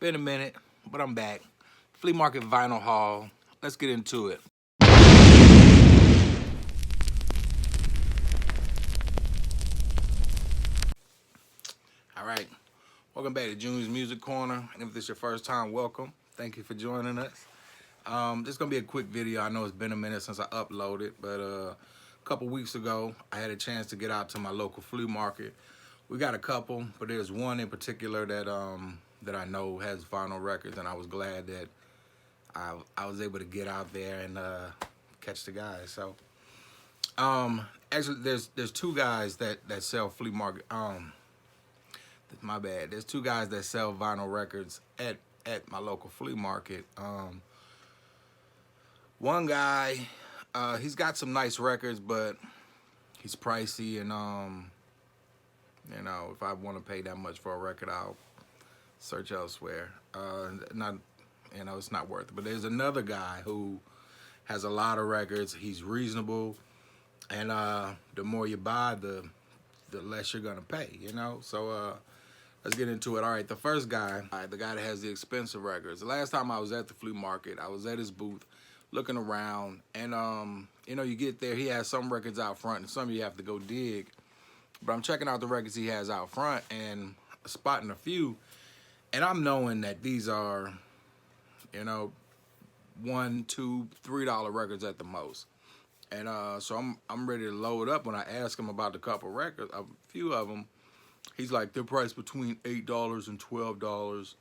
been a minute, but I'm back. Flea Market Vinyl Haul. Let's get into it. All right. Welcome back to Junior's Music Corner. And if this is your first time, welcome. Thank you for joining us. This is going to be a quick video. I know it's been a minute since I uploaded, but a couple weeks ago, I had a chance to get out to my local flea market. We got a couple, but there's one in particular that I know has vinyl records, and I was glad that I was able to get out there and catch the guys. So, actually, there's two guys that sell flea market. My bad. There's two guys that sell vinyl records at my local flea market. One guy, he's got some nice records, but he's pricey, and you know, if I want to pay that much for a record, I'll search elsewhere. Not, you know, it's not worth it. But there's another guy who has a lot of records. He's reasonable, and the more you buy, the less you're gonna pay. You know, so let's get into it. All right, the first guy, the guy that has the expensive records. The last time I was at the flea market, I was at his booth looking around, and you know, you get there, he has some records out front, and some you have to go dig. But I'm checking out the records he has out front and spotting a few, and I'm knowing that these are, you know, $1, $2, $3 records at the most. And so I'm ready to load up. When I ask him about the couple records, a few of them, he's like, they're priced between $8 and $12.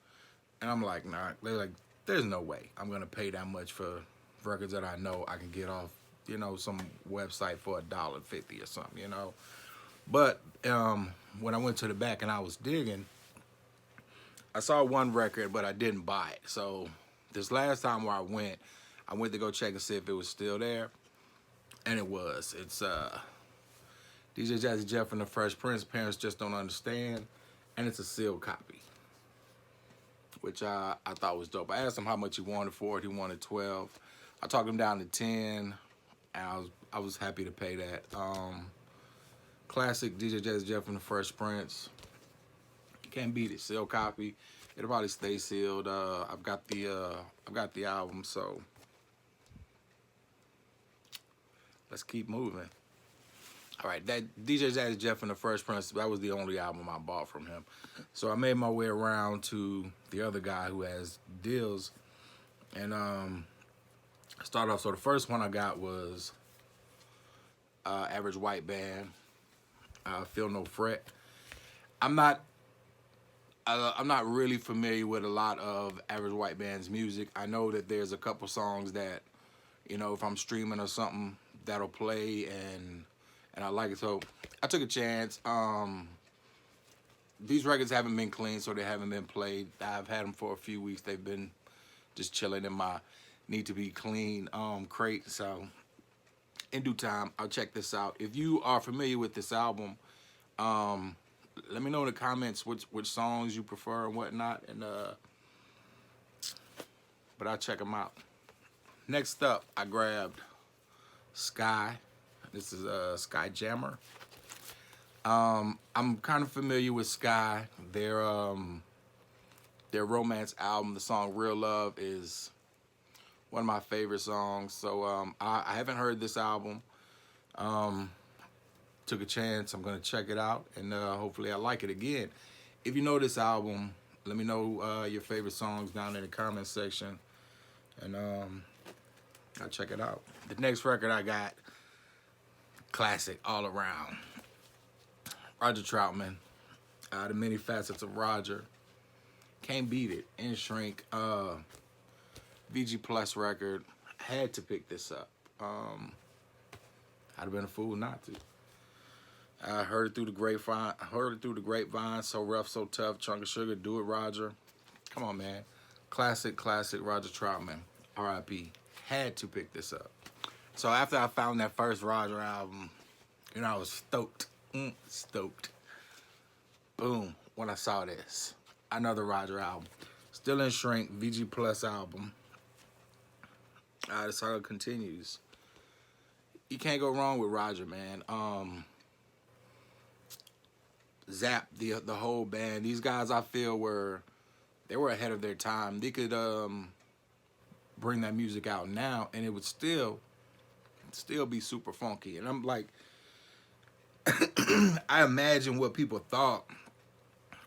And I'm like, nah. They're like, there's no way I'm gonna pay that much for records that I know I can get off, you know, some website for $1.50 or something, you know. But when I went to the back and I was digging, I saw one record, but I didn't buy it. So this last time where I went to go check and see if it was still there, and it was. It's DJ Jazzy Jeff and the Fresh Prince, Parents Just Don't Understand, and it's a sealed copy, which I thought was dope. I asked him how much he wanted for it. He wanted 12. I talked him down to 10, and I was happy to pay that. Classic DJ Jazzy Jeff and the Fresh Prince. You can't beat it. Sealed copy. It'll probably stay sealed. I've got the album, so let's keep moving. All right, that DJ Jazzy Jeff and the Fresh Prince, that was the only album I bought from him. So I made my way around to the other guy who has deals, and I started off. So the first one I got was Average White Band. Feel No Fret. I'm not really familiar with a lot of Average White Band's music. I know that there's a couple songs that, you know, if I'm streaming or something, that'll play, and I like it. So I took a chance. These records haven't been clean, so they haven't been played. I've had them for a few weeks. They've been just chilling in my need to be clean crate. So in due time, I'll check this out. If you are familiar with this album, let me know in the comments which songs you prefer and whatnot, and but I'll check them out. Next up, I grabbed Skyy. This is Skyy Jammer. I'm kind of familiar with Skyy. Their romance album, the song Real Love, is one of my favorite songs. So I haven't heard this album. Took a chance. I'm gonna check it out, and hopefully I like it again. If you know this album, let me know your favorite songs down in the comment section, and I'll check it out. The next record I got, classic all around. Roger Troutman, The Many Facets of Roger. Can't beat it. In Shrink, VG Plus record. Had to pick this up. I'd have been a fool not to. I heard it through the grapevine. So Rough, So Tough, Chunk of Sugar, Do It Roger. Come on, man. Classic Roger Troutman. R.I.P. Had to pick this up. So after I found that first Roger album, you know, I was stoked. Stoked. Boom. When I saw this. Another Roger album. Still in Shrink, VG Plus album. That's how it continues. You can't go wrong with Roger, man. Zap, the whole band. These guys, I feel, were they were ahead of their time. They could bring that music out now, and it would still be super funky. And I'm like, I imagine what people thought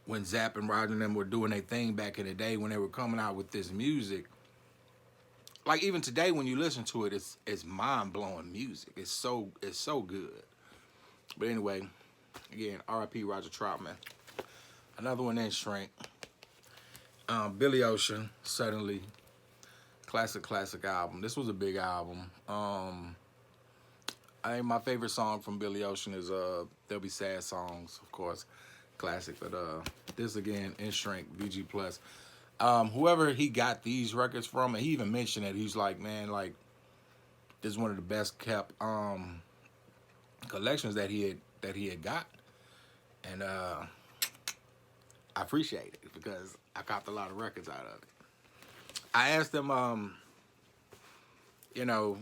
when Zapp and Roger and them were doing their thing back in the day when they were coming out with this music. Like even today, when you listen to it, it's mind blowing music. It's so good. But anyway, again, R.I.P. Roger Troutman. Another one in Shrink. Billy Ocean, Suddenly. Classic album. This was a big album. I think my favorite song from Billy Ocean is There'll Be Sad Songs, of course. Classic. But this again, in Shrink, VG Plus. Whoever he got these records from, and he even mentioned it, he's like, man, like, this is one of the best kept collections that he had got. And I appreciate it because I copped a lot of records out of it. I asked him, you know,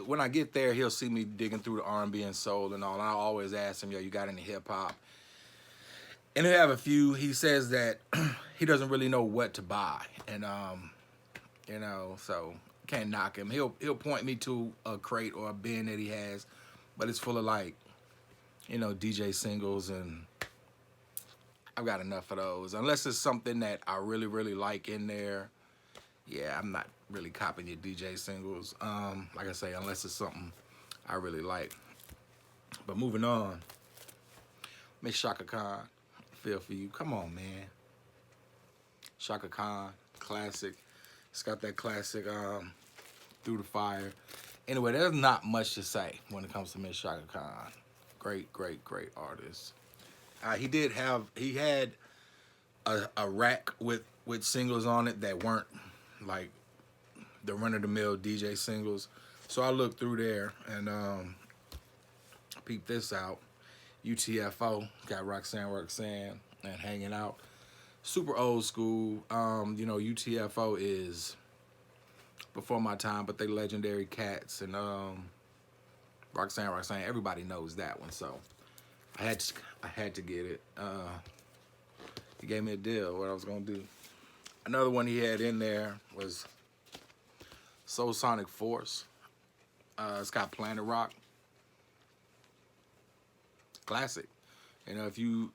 when I get there, he'll see me digging through the R&B and soul and all. And I always ask him, yo, you got any hip hop? And he'll have a few. He says that he doesn't really know what to buy, and you know, so can't knock him. He'll point me to a crate or a bin that he has, but it's full of like, you know, DJ singles, and I've got enough of those. Unless it's something that I really like in there. Yeah, I'm not really copping your DJ singles. Like I say, unless it's something I really like. But moving on, Miss Chaka Khan, Feel For You. Come on, man. Chaka Khan, classic. It's got that classic Through the Fire. Anyway, there's not much to say when it comes to Miss Chaka Khan. Great artist. He had a rack with singles on it that weren't like the run-of-the-mill DJ singles. So I looked through there and peeped this out. UTFO, got Roxanne and Hanging Out. Super old school. You know, UTFO is before my time, but they legendary cats. And Roxanne, everybody knows that one. So I had to get it. He gave me a deal, what I was going to do. Another one he had in there was Soul Sonic Force. It's got Planet Rock. Classic. You know, if you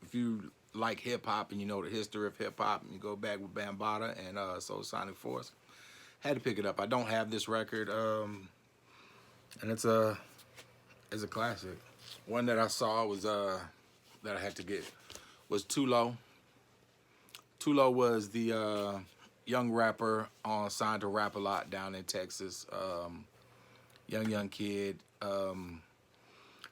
like hip hop and you know the history of hip hop, and you go back with Bambaataa and Soul Sonic Force, had to pick it up. I don't have this record, and it's a classic. One that I saw was that I had to get was Too Low. Too Low was the young rapper signed to Rap A Lot down in Texas. Young kid.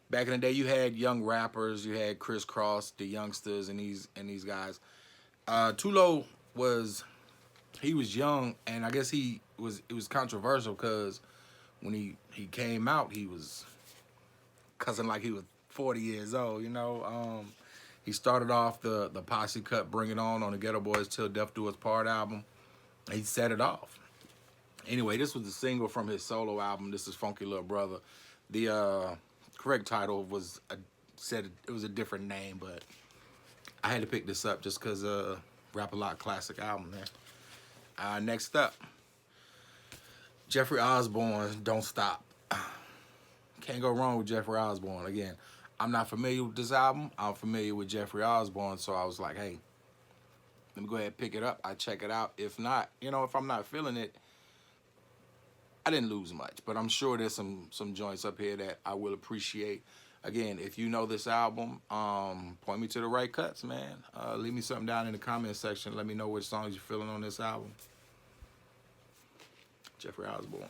Back in the day, you had young rappers. You had Criss Cross, the youngsters, and these guys. Too Low was young, and I guess it was controversial because when he came out, he was cussing like he was 40 years old. You know, he started off the posse cut Bring It On the Ghetto Boys Till Death Do Us Part album. He set it off. Anyway, this was the single from his solo album. This is Funky Little Brother. The correct title was it was a different name, but I had to pick this up just because Rap A Lot classic album, man. Next up, Jeffrey Osborne, Don't Stop. Can't go wrong with Jeffrey Osborne. Again, I'm not familiar with this album. I'm familiar with Jeffrey Osborne, so I was like, hey, let me go ahead and pick it up. I check it out. If not, you know, if I'm not feeling it, I didn't lose much, but I'm sure there's some joints up here that I will appreciate. Again, if you know this album, point me to the right cuts, man. Leave me something down in the comment section. Let me know which songs you're feeling on this album. Jeffrey Osborne.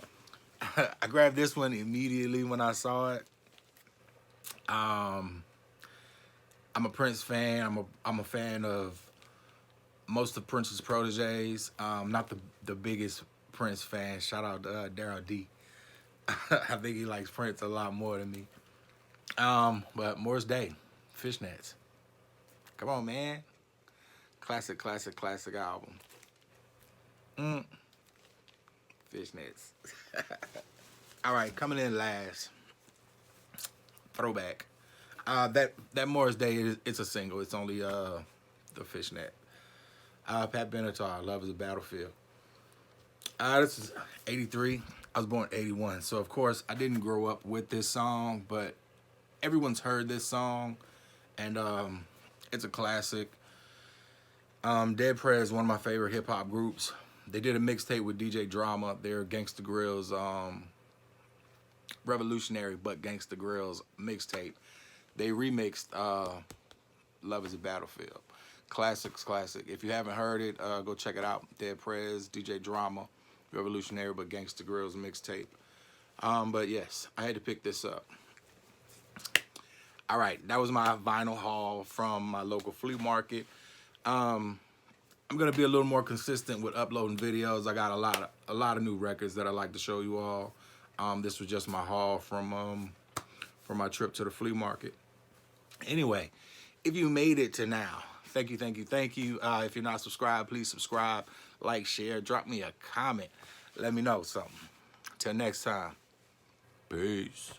I grabbed this one immediately when I saw it. I'm a Prince fan. I'm a fan of most of Prince's proteges. Not the biggest Prince fan. Shout out to Daryl D. I think he likes Prince a lot more than me. But Morris Day, Fishnets. Come on, man. Classic album. Fishnets. All right, coming in last. Throwback. That Morris Day, it's a single. It's only the Fishnet. Pat Benatar, Love is a Battlefield. This is 83. I was born 81. So, of course, I didn't grow up with this song, but everyone's heard this song. And it's a classic. Dead Prez is one of my favorite hip-hop groups. They did a mixtape with DJ Drama. They're Gangsta Grill's Revolutionary but Gangsta Grill's mixtape. They remixed Love is a Battlefield. Classic. If you haven't heard it, go check it out. Dead Prez, DJ Drama, Revolutionary but Gangsta Grill's mixtape. But yes, I had to pick this up. All right, that was my vinyl haul from my local flea market. I'm gonna be a little more consistent with uploading videos. I got a lot of new records that I like to show you all. This was just my haul from my trip to the flea market. Anyway, if you made it to now, thank you. If you're not subscribed, please subscribe, like, share, drop me a comment. Let me know something. Till next time, peace.